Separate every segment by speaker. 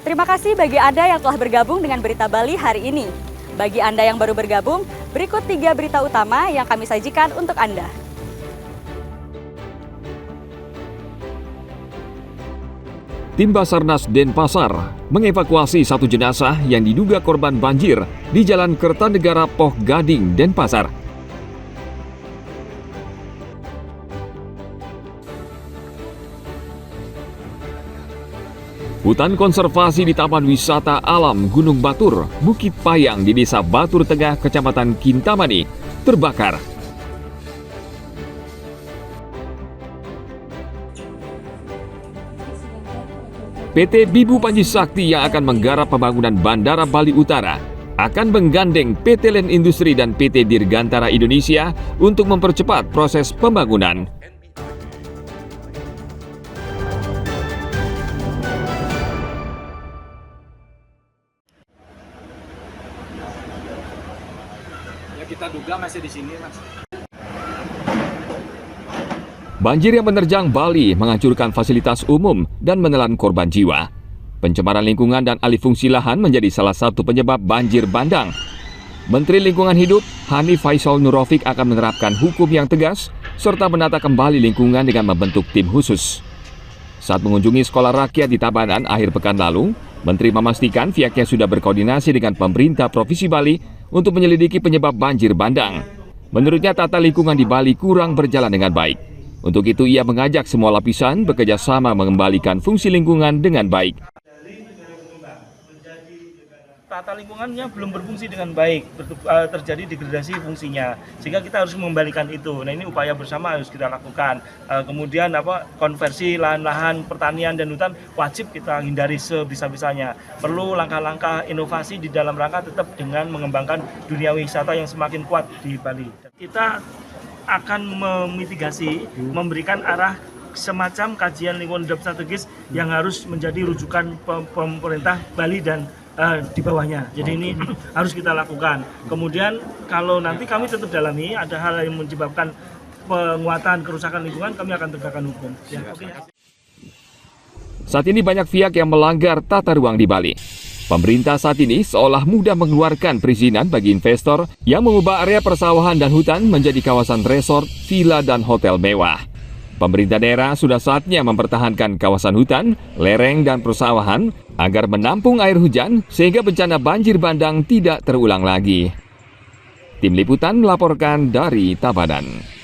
Speaker 1: Terima kasih bagi Anda yang telah bergabung dengan Berita Bali hari ini. Bagi Anda yang baru bergabung, berikut 3 berita utama yang kami sajikan untuk Anda.
Speaker 2: Tim Basarnas Denpasar mengevakuasi 1 jenazah yang diduga korban banjir di Jalan Kertanegara Poh Gading, Denpasar. Hutan konservasi di Taman Wisata Alam Gunung Batur, Bukit Payang di Desa Batur Tengah, Kecamatan Kintamani, terbakar. PT Bibu Panji Sakti yang akan menggarap pembangunan Bandara Bali Utara akan menggandeng PT Land Industri dan PT Dirgantara Indonesia untuk mempercepat proses pembangunan.
Speaker 3: Ya, kita duga masih di sini, Mas.
Speaker 2: Banjir yang menerjang Bali menghancurkan fasilitas umum dan menelan korban jiwa. Pencemaran lingkungan dan alih fungsi lahan menjadi salah satu penyebab banjir bandang. Menteri Lingkungan Hidup Hanif Faisal Nurrofik akan menerapkan hukum yang tegas serta menata kembali lingkungan dengan membentuk tim khusus. Saat mengunjungi sekolah rakyat di Tabanan akhir pekan lalu, Menteri memastikan pihaknya sudah berkoordinasi dengan pemerintah Provinsi Bali untuk menyelidiki penyebab banjir bandang. Menurutnya tata lingkungan di Bali kurang berjalan dengan baik. Untuk itu ia mengajak semua lapisan bekerja sama mengembalikan fungsi lingkungan dengan baik.
Speaker 4: Tata lingkungannya belum berfungsi dengan baik, terjadi degradasi fungsinya, sehingga kita harus mengembalikan itu. Nah, ini upaya bersama harus kita lakukan. Kemudian konversi lahan-lahan pertanian dan hutan wajib kita hindari sebisa-bisanya. Perlu langkah-langkah inovasi di dalam rangka tetap dengan mengembangkan dunia wisata yang semakin kuat di Bali. Kita akan memitigasi, memberikan arah semacam kajian lingkungan hidup strategis yang harus menjadi rujukan pemerintah Bali dan di bawahnya. Jadi ini harus kita lakukan. Kemudian kalau nanti kami tetap dalami ada hal yang menyebabkan penguatan kerusakan lingkungan, kami akan tegakkan hukum. Ya, okay.
Speaker 2: Saat ini banyak pihak yang melanggar tata ruang di Bali. Pemerintah saat ini seolah mudah mengeluarkan perizinan bagi investor yang mengubah area persawahan dan hutan menjadi kawasan resort, villa, dan hotel mewah. Pemerintah daerah sudah saatnya mempertahankan kawasan hutan, lereng, dan persawahan agar menampung air hujan sehingga bencana banjir bandang tidak terulang lagi. Tim Liputan melaporkan dari Tabanan.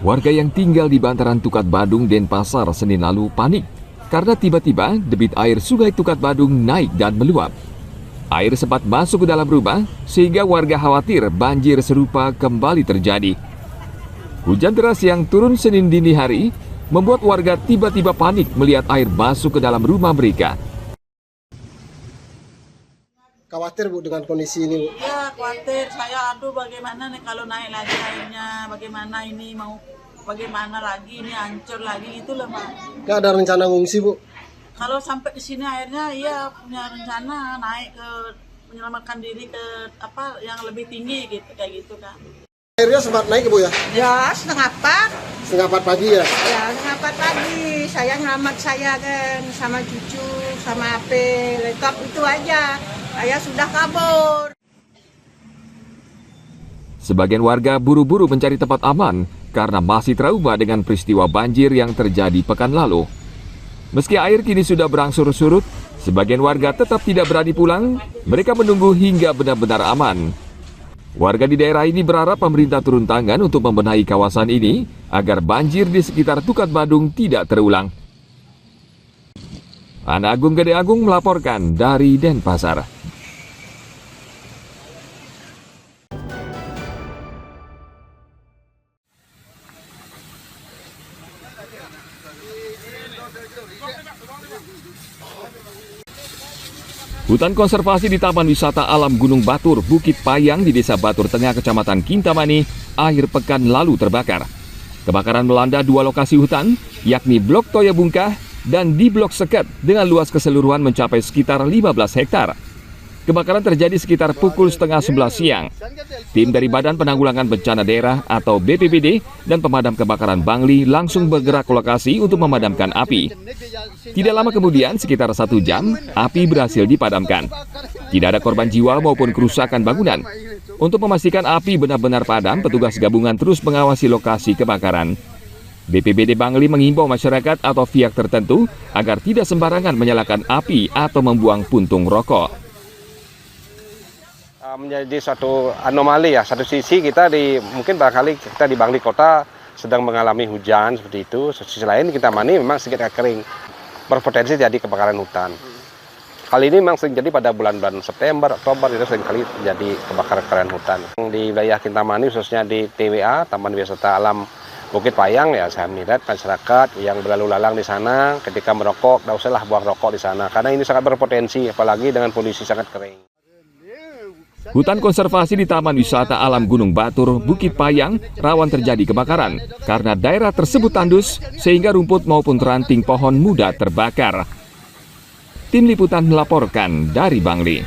Speaker 2: Warga yang tinggal di bantaran Tukat Badung, Denpasar, Senin lalu panik karena tiba-tiba debit air Sungai Tukat Badung naik dan meluap. Air sempat masuk ke dalam rumah sehingga warga khawatir banjir serupa kembali terjadi. Hujan deras yang turun Senin dini hari membuat warga tiba-tiba panik melihat air masuk ke dalam rumah mereka.
Speaker 5: Khawatir Bu dengan kondisi ini Bu?
Speaker 6: Ya khawatir, saya bagaimana nih kalau naik lagi airnya, bagaimana ini bagaimana lagi ini hancur lagi gitu loh Pak.
Speaker 5: Nggak ada rencana ngungsi Bu?
Speaker 6: Kalau sampai ke sini airnya iya punya rencana naik ke menyelamatkan diri ke yang lebih tinggi gitu kayak gitu kan.
Speaker 5: Airnya sempat naik Bu ya?
Speaker 7: Ya setengah 4.
Speaker 5: Setengah 4 pagi ya?
Speaker 7: Ya setengah 4 pagi. Saya ngelamat saya kan sama cucu sama HP laptop itu aja. Saya sudah kabur.
Speaker 2: Sebagian warga buru-buru mencari tempat aman karena masih trauma dengan peristiwa banjir yang terjadi pekan lalu. Meski air kini sudah berangsur surut, sebagian warga tetap tidak berani pulang. Mereka menunggu hingga benar-benar aman. Warga di daerah ini berharap pemerintah turun tangan untuk membenahi kawasan ini agar banjir di sekitar Tukat Badung tidak terulang. Ana Agung Gede Agung melaporkan dari Denpasar. Hutan konservasi di Taman Wisata Alam Gunung Batur, Bukit Payang di Desa Batur Tengah, Kecamatan Kintamani, akhir pekan lalu terbakar. Kebakaran melanda 2 lokasi hutan, yakni Blok Toya Bungkah dan di Blok Seket dengan luas keseluruhan mencapai sekitar 15 hektar. Kebakaran terjadi sekitar pukul setengah 11 siang. Tim dari Badan Penanggulangan Bencana Daerah atau BPBD dan pemadam kebakaran Bangli langsung bergerak ke lokasi untuk memadamkan api. Tidak lama kemudian, sekitar 1 jam, api berhasil dipadamkan. Tidak ada korban jiwa maupun kerusakan bangunan. Untuk memastikan api benar-benar padam, petugas gabungan terus mengawasi lokasi kebakaran. BPBD Bangli mengimbau masyarakat atau pihak tertentu agar tidak sembarangan menyalakan api atau membuang puntung rokok.
Speaker 8: Menjadi suatu anomali ya. Satu sisi kita mungkin barangkali kita di Bangli Kota sedang mengalami hujan seperti itu. Sisi lain kita Mani memang sedikit kering, berpotensi jadi kebakaran hutan. Kali ini memang sering jadi pada bulan-bulan September, Oktober itu sering kali terjadi kebakaran hutan. Di wilayah Kintamani khususnya di TWA, Taman Wisata Alam Bukit Payang ya, saya melihat masyarakat yang berlalu lalang di sana ketika merokok, tidak usahlah buang rokok di sana karena ini sangat berpotensi apalagi dengan kondisi sangat kering.
Speaker 2: Hutan konservasi di Taman Wisata Alam Gunung Batur, Bukit Payang, rawan terjadi kebakaran karena daerah tersebut tandus sehingga rumput maupun ranting pohon mudah terbakar. Tim Liputan melaporkan dari Bangli.